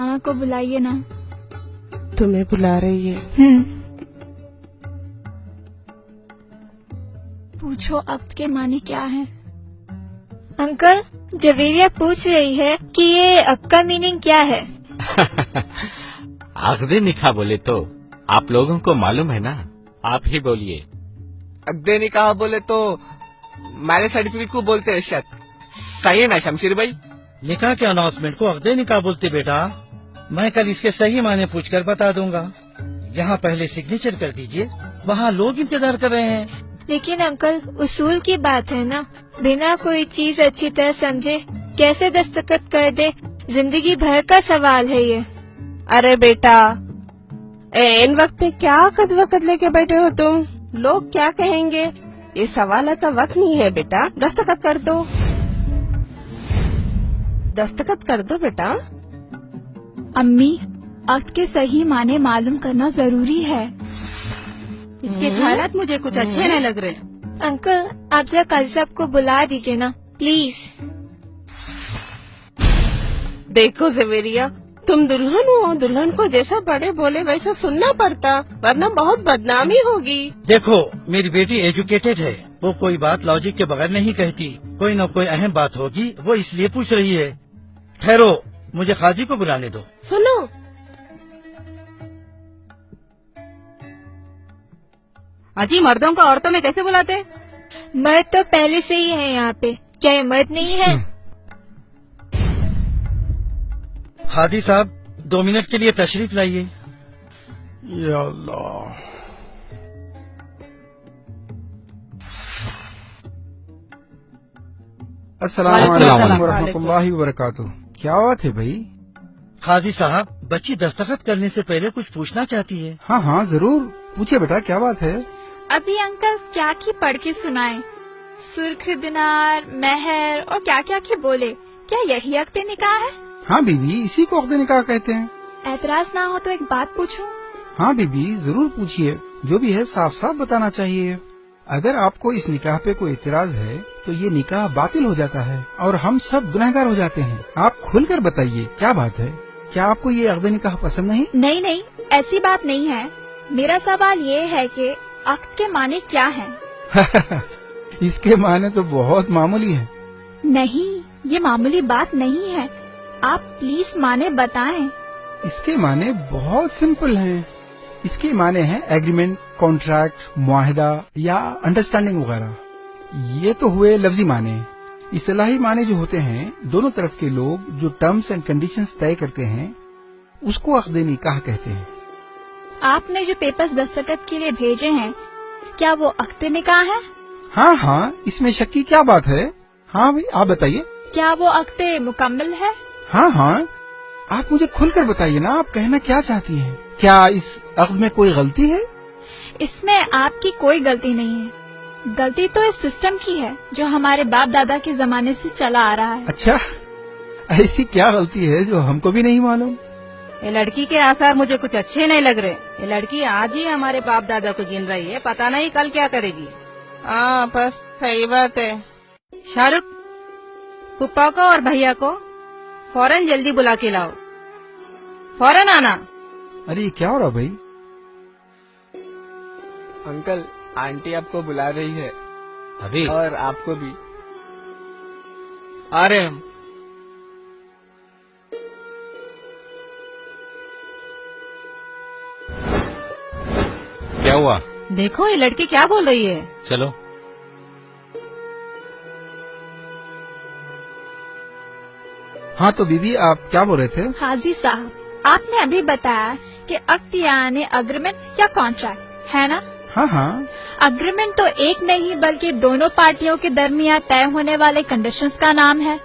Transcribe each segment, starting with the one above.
मामा को बुलाइए ना। तुम्हें बुला रही है। पूछो अक्द के मानी क्या है। अंकल, जवेरिया पूछ रही है कि ये अक्द का मीनिंग क्या है। अक्दे निकाह बोले तो आप लोगों को मालूम है ना, आप ही बोलिए। अक्दे निकाह बोले तो मैरिज सर्टिफिकेट को बोलते हैं शायद। सही है ना शमशीर भाई? निकाह के अनाउंसमेंट को अक्दे निकाह बोलते बेटा। मैं कल इसके सही माने पूछकर बता दूंगा। यहाँ पहले सिग्नेचर कर दीजिए, वहाँ लोग इंतजार कर रहे हैं। लेकिन अंकल, उसूल की बात है ना, बिना कोई चीज अच्छी तरह समझे कैसे दस्तखत कर दे, जिंदगी भर का सवाल है ये। अरे बेटा, इन वक्त पे क्या वक्त लेके बैठे हो तुम? लोग क्या कहेंगे? ये सवाल का वक्त नहीं है बेटा, दस्तखत कर दो। दस्तखत कर दो बेटा। अम्मी, अक्द के सही माने मालूम करना जरूरी है। इसके ख्यालात मुझे कुछ अच्छे नहीं लग रहे। अंकल, आप जरा काजी साहब को बुला दीजिए ना प्लीज। देखो जवेरिया, तुम दुल्हन हो, दुल्हन को जैसा बड़े बोले वैसा सुनना पड़ता, वरना बहुत बदनामी होगी। देखो, मेरी बेटी एजुकेटेड है, वो कोई बात लॉजिक के बगैर नहीं कहती। कोई न कोई अहम बात होगी, वो इसलिए पूछ रही है। ठहरो, मुझे काजी को बुलाने दो। सुनो, अजी मर्दों को औरतों में कैसे बुलाते? मर्द तो पहले से ही है यहाँ पे, क्या ये मर्द नहीं है? काजी साहब, 2 मिनट के लिए तशरीफ लाइए। या अल्लाह। अस्सलाम वालेकुम वरहमतुल्लाहि वबरकातुहू। क्या बात है भाई? काजी साहब, बच्ची दस्तखत करने से पहले कुछ पूछना चाहती है। हाँ हाँ जरूर, पूछिए बेटा, क्या बात है? अभी अंकल क्या की पढ़ के सुनाए, सुर्ख दिनार, मेहर और क्या क्या की बोले। क्या यही अक्द निकाह है? हाँ बीबी, इसी को अक्द निकाह कहते हैं। एतराज ना हो तो एक बात पूछूं? हाँ बीबी, जरूर पूछिए, जो भी है साफ साफ बताना चाहिए। अगर आपको इस निकाह पे कोई इतराज है तो ये निकाह बातिल हो जाता है और हम सब गुनहगार हो जाते हैं। आप खुलकर बताइए, क्या बात है? क्या आपको ये अक्द निकाह पसंद नहीं? नहीं नहीं, ऐसी बात नहीं है। मेरा सवाल ये है कि अक्द के माने क्या हैं? इसके माने तो बहुत मामूली है। नहीं, ये मामूली बात नहीं है। आप प्लीज माने बताएं। इसके माने बहुत सिंपल हैं। इसके माने हैं एग्रीमेंट, कॉन्ट्रैक्ट, मुआहिदा या अंडरस्टैंडिंग वगैरह। ये तो हुए लफ्जी माने। इस्तिलाही माने जो होते हैं, दोनों तरफ के लोग जो टर्म्स एंड कंडीशंस तय करते हैं, उसको अक्द निकाह कहते हैं। आपने जो पेपर्स दस्तखत के लिए भेजे हैं, क्या वो अक्द निकाह है? हाँ हाँ, इसमें शक की क्या बात है? हाँ भाई, आप बताइए। क्या वो अक्द मुकम्मल है? हाँ हाँ, आप मुझे खुलकर बताइए ना, आप कहना क्या चाहती हैं? क्या इस अक्द में कोई गलती है? इसमें आपकी कोई गलती नहीं है। गलती तो इस सिस्टम की है जो हमारे बाप दादा के जमाने से चला आ रहा है। अच्छा, ऐसी क्या गलती है जो हमको भी नहीं मालूम? ये लड़की के आसार मुझे कुछ अच्छे नहीं लग रहे। ये लड़की आज ही हमारे बाप दादा को गिन रही है, पता नहीं कल क्या करेगी। हाँ बस सही बात है। शाहरुख, पुप्पा को और भैया को फौरन जल्दी बुला के लाओ, फौरन आना। अरे ये क्या हो रहा भाई? अंकल, आंटी आपको बुला रही है। अभी और आपको भी। आ रहे हम। क्या हुआ? देखो ये लड़की क्या बोल रही है। चलो। हाँ तो बीबी, आप क्या बोल रहे थे? काजी साहब, आपने अभी बताया कि अक्द यानी अग्रीमेंट या कॉन्ट्रैक्ट है ना? हाँ हाँ। अग्रीमेंट तो एक नहीं बल्कि दोनों पार्टियों के दरमियान तय होने वाले कंडीशंस का नाम है।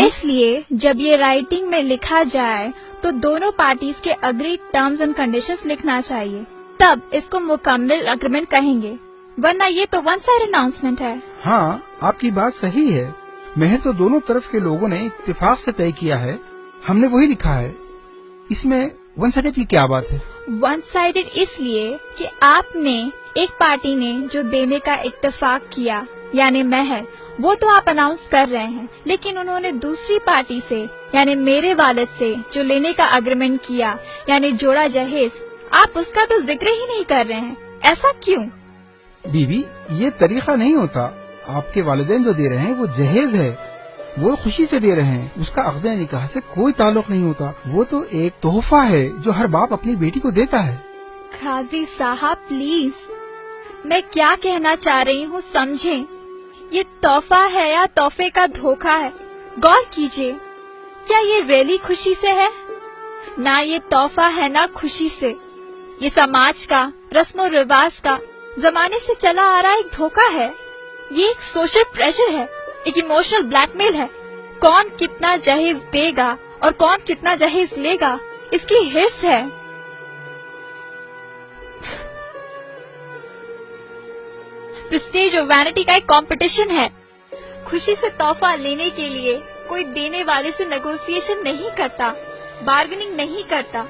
इसलिए जब ये राइटिंग में लिखा जाए तो दोनों पार्टीज के अग्री टर्म्स एंड कंडीशंस लिखना चाहिए, तब इसको मुकम्मल अग्रीमेंट कहेंगे, वरना ये तो वन साइड अनाउंसमेंट है। हाँ, आपकी बात सही है। महज तो दोनों तरफ के लोगों ने इत्तेफाक से तय किया है, हमने वही लिखा है। इसमें वन साइडेड की क्या बात है? वन साइडेड इसलिए कि आपने, एक पार्टी ने जो देने का इत्तेफाक किया यानी महर, वो तो आप अनाउंस कर रहे हैं, लेकिन उन्होंने दूसरी पार्टी से यानी मेरे वालिद से जो लेने का एग्रीमेंट किया यानी जोड़ा जहेज, आप उसका तो जिक्र ही नहीं कर रहे हैं। ऐसा क्यों? बीबी, ये तरीका नहीं होता। आपके वालिदैन जो दे रहे हैं वो जहेज है, वो खुशी से दे रहे हैं, उसका अक़द निकाह से कोई ताल्लुक नहीं होता। वो तो एक तोहफा है जो हर बाप अपनी बेटी को देता है। काजी साहब प्लीज, मैं क्या कहना चाह रही हूँ समझें। ये तोहफा है या तोहफे का धोखा है, गौर कीजिए। क्या ये रियली खुशी से है? ना ये तोहफा है ना खुशी से। ये समाज का, रस्मो रिवाज का, जमाने से चला आ रहा एक धोखा है। ये एक सोशल प्रेशर है, एक इमोशनल ब्लैकमेल है। कौन कितना जहेज देगा और कौन कितना जहेज लेगा, इसकी हिर्स है। प्रेस्टीज और वैनिटी का एक कंपटीशन है। खुशी से तोहफा लेने के लिए कोई देने वाले से नेगोशिएशन नहीं करता, बार्गेनिंग नहीं करता,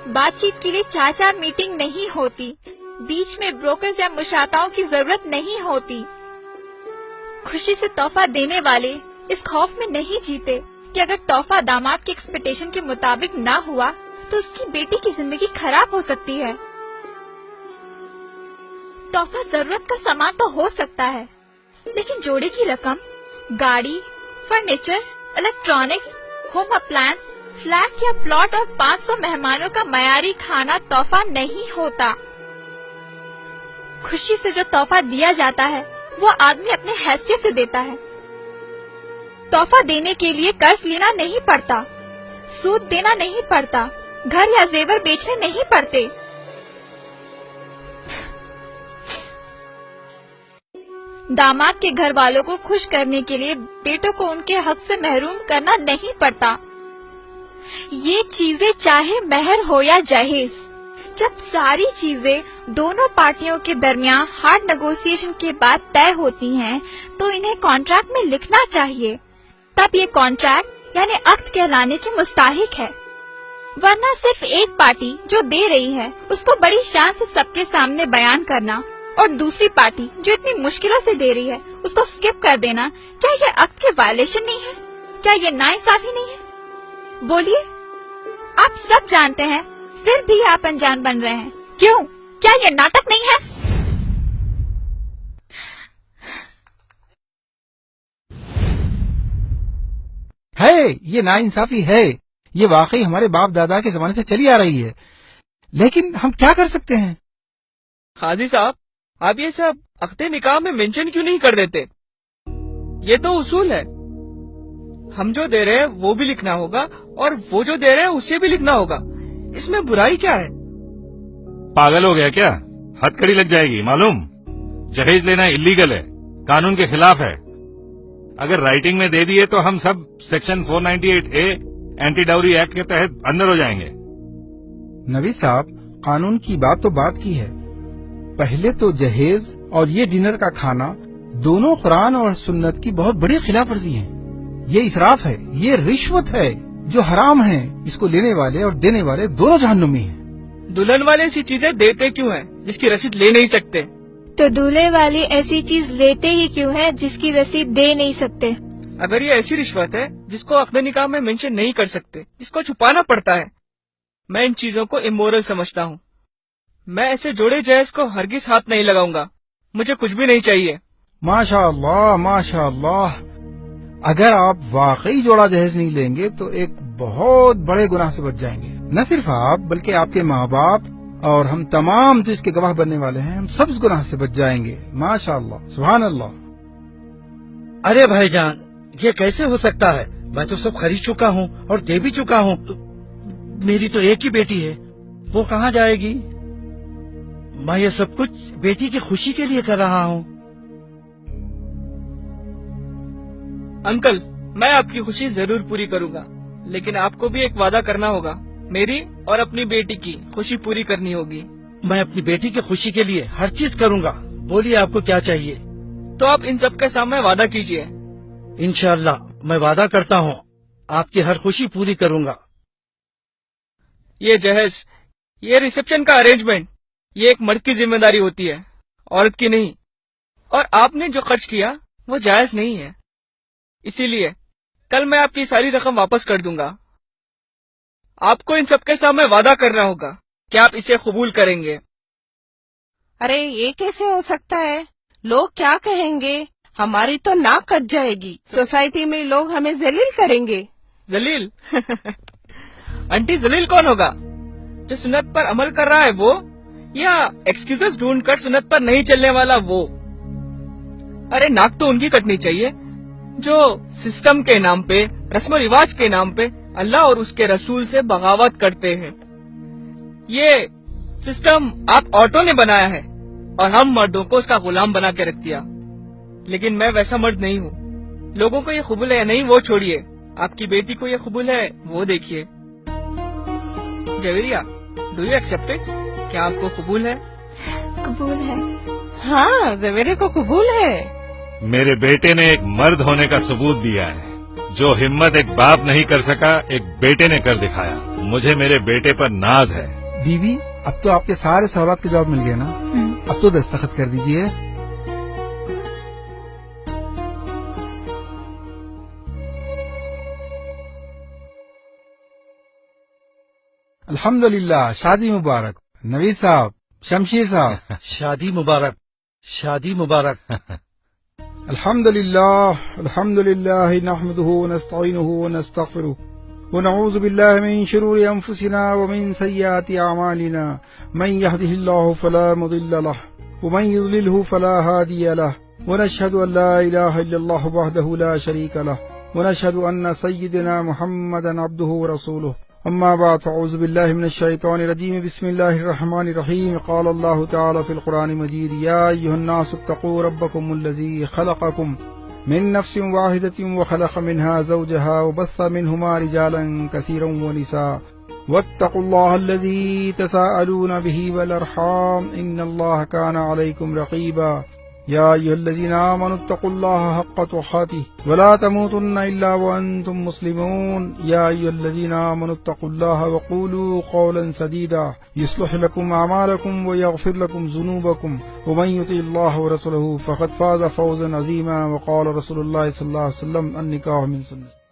बातचीत के लिए 4-4 मीटिंग नहीं होती, बीच में ब्रोकर्स या मुशाताओं की जरूरत नहीं होती। खुशी से तोहफा देने वाले इस खौफ में नहीं जीते कि अगर तोहफा दामाद के एक्सपेक्टेशन के मुताबिक ना हुआ तो उसकी बेटी की जिंदगी खराब हो सकती है। तोहफा जरूरत का सामान तो हो सकता है, लेकिन जोड़े की रकम, गाड़ी, furniture, electronics, home appliance, flat या प्लॉट और 500 मेहमानों का मयारी खाना तोहफा नहीं होता। खुशी से जो तोहफा दिया जाता है वो आदमी अपने हैसियत से देता है। तोहफा देने के लिए कर्ज लेना नहीं पड़ता, सूद देना नहीं पड़ता, घर या जेवर बेचने नहीं पड़ते। दामाद के घर वालों को खुश करने के लिए बेटों को उनके हक से महरूम करना नहीं पड़ता। ये चीजें चाहे महर हो या जहेज, जब सारी चीजें दोनों पार्टियों के दरमियान हार्ड नेगोशिएशन के बाद तय होती हैं, तो इन्हें कॉन्ट्रैक्ट में लिखना चाहिए। तब ये कॉन्ट्रैक्ट यानी अक्द कहलाने के मुस्ताहिक है। वरना सिर्फ एक पार्टी जो दे रही है उसको बड़ी शान से सबके सामने बयान करना और दूसरी पार्टी जो इतनी मुश्किलों से दे रही है उसको स्किप कर देना, क्या ये अक्द के वायलेशन नहीं है? क्या ये नाइंसाफी नहीं है? बोलिए, आप सब जानते हैं फिर भी आप अनजान बन रहे हैं। क्यों? क्या ये नाटक नहीं है? ये नाइंसाफी है। ये वाकई हमारे बाप दादा के जमाने से चली आ रही है, लेकिन हम क्या कर सकते हैं? काजी साहब, आप ये सब अक़्दे निकाह में मेंशन क्यों नहीं कर देते? ये तो उसूल है। हम जो दे रहे हैं वो भी लिखना होगा और वो जो दे रहे हैं उसे भी लिखना होगा। इसमें बुराई क्या है? पागल हो गया क्या? हथकड़ी लग जाएगी मालूम। जहेज लेना इलीगल है, कानून के खिलाफ है। अगर राइटिंग में दे दिए तो हम sub section 498A anti dowry act के तहत अंदर हो जाएंगे। नबी साहब, कानून की बात तो बात की है। पहले तो जहेज और ये डिनर का खाना दोनों कुरान और सुन्नत की बहुत बड़ी खिलाफ वर्जी है। ये इसराफ है, ये रिश्वत है जो हराम है। इसको लेने वाले और देने वाले दोनों जहन्नुमी हैं। दुल्हन वाले ऐसी चीजें देते क्यों हैं जिसकी रसीद ले नहीं सकते? तो दूल्हे वाले ऐसी चीज लेते ही क्यों है जिसकी रसीद दे नहीं सकते? अगर ये ऐसी रिश्वत है जिसको अक़्द निकाह में मेंशन नहीं कर सकते, जिसको छुपाना पड़ता है, मैं इन चीजों को इमोरल समझता हूँ। मैं ऐसे जोड़े जहेज को हरगिज हाथ नहीं लगाऊंगा। मुझे कुछ भी नहीं चाहिए। माशाअल्लाह, माशाअल्लाह। अगर आप वाकई जोड़ा जहेज नहीं लेंगे तो एक बहुत बड़े गुनाह से बच जाएंगे। न सिर्फ आप बल्कि आपके माँ बाप और हम तमाम जो इसके गवाह बनने वाले हैं, हम सब इस गुनाह से बच जाएंगे। माशाअल्लाह, सुभान अल्लाह। अरे भाईजान, ये कैसे हो सकता है? मैं तो सब खरीद चुका हूँ और दे भी चुका हूँ। तो मेरी तो एक ही बेटी है, वो कहाँ जाएगी? मैं ये सब कुछ बेटी की खुशी के लिए कर रहा हूँ। अंकल, मैं आपकी खुशी जरूर पूरी करूंगा, लेकिन आपको भी एक वादा करना होगा। मेरी और अपनी बेटी की खुशी पूरी करनी होगी। मैं अपनी बेटी की खुशी के लिए हर चीज करूँगा। बोलिए, आपको क्या चाहिए? तो आप इन सब के सामने वादा कीजिए। इंशाअल्लाह मैं वादा करता हूँ आपकी हर खुशी पूरी करूँगा। ये जहेज, ये रिसेप्शन का अरेंजमेंट, ये एक मर्द की जिम्मेदारी होती है, औरत की नहीं। और आपने जो खर्च किया وہ جائز نہیں ہے. اسی لیے کل میں آپ کی ساری رقم واپس کر دوں گا. آپ کو ان سب کے سامنے وعدہ کرنا ہوگا کہ آپ اسے قبول کریں گے. ارے یہ کیسے ہو سکتا ہے؟ لوگ کیا کہیں گے؟ ہماری تو ناک کٹ جائے گی. سوسائٹی میں لوگ ہمیں ذلیل کریں گے. ذلیل؟ آنٹی ذلیل کون ہوگا؟ جو سنت پر عمل کر رہا ہے وہ، یا ایکسکیوزز ڈھونڈ کر سنت پر نہیں چلنے والا وہ؟ ارے ناک تو ان کی کٹنی چاہیے جو سسٹم کے نام پہ، رسم و رواج کے نام پہ اللہ اور اس کے رسول سے بغاوت کرتے ہیں. یہ سسٹم آپ عورتوں نے بنایا ہے اور ہم مردوں کو اس کا غلام بنا کے رکھ دیا. لیکن میں ویسا مرد نہیں ہوں. لوگوں کو یہ قبول ہے یا نہیں وہ چھوڑیے، آپ کی بیٹی کو یہ قبول ہے وہ دیکھیے. Javeria, do you accept it? کیا آپ کو قبول ہے؟ قبول ہے. ہاں زویرے کو قبول ہے. میرے بیٹے نے ایک مرد ہونے کا ثبوت دیا ہے. جو ہمت ایک باپ نہیں کر سکا ایک بیٹے نے کر دکھایا. مجھے میرے بیٹے پر ناز ہے. بیوی اب تو آپ کے سارے سوالات کے جواب مل گئے نا؟ اب تو دستخط کر دیجئے. الحمدللہ، شادی مبارک. نوید صاحب، شمشیر صاحب، شادی مبارک، شادی مبارک. الحمدللہ الحمدللہ نحمده ونستعینه ونستغفره ونعوذ باللہ من شرور انفسنا ومن سیئات اعمالنا من يهده الله فلا مضل له ومن يضلله فلا هادي له ونشهد ان لا اله الا الله وحده لا شريك له ونشهد ان سيدنا محمدا عبده ورسوله. اما بعد، اعوذ باللہ من الشیطان الرجیم. بسم اللہ الرحمن الرحیم. قال اللہ تعالی فی القرآن المجید: یا ایھا الناس اتقوا ربکم الذی خلقکم من نفس واحدۃ وخلق منها زوجها وبث منهما رجالا کثیرا ونساء واتقوا اللہ الذی تساءلون به والارحام ان اللہ کان علیکم رقیبا. یا ایھا الذین آمنوا اتقوا اللہ حق تقاته ولا تموتن الا وانتم مسلمون. یا ایھا الذین آمنوا اتقوا اللہ وقولوا قولا سدیدا یصلح لکم اعمالکم ویغفر لکم ذنوبکم ومن یطع اللہ ورسولہ فقد فاز فوزا عظیما. وقال رسول اللہ صلی اللہ علیہ وسلم: النکاح من سنتی.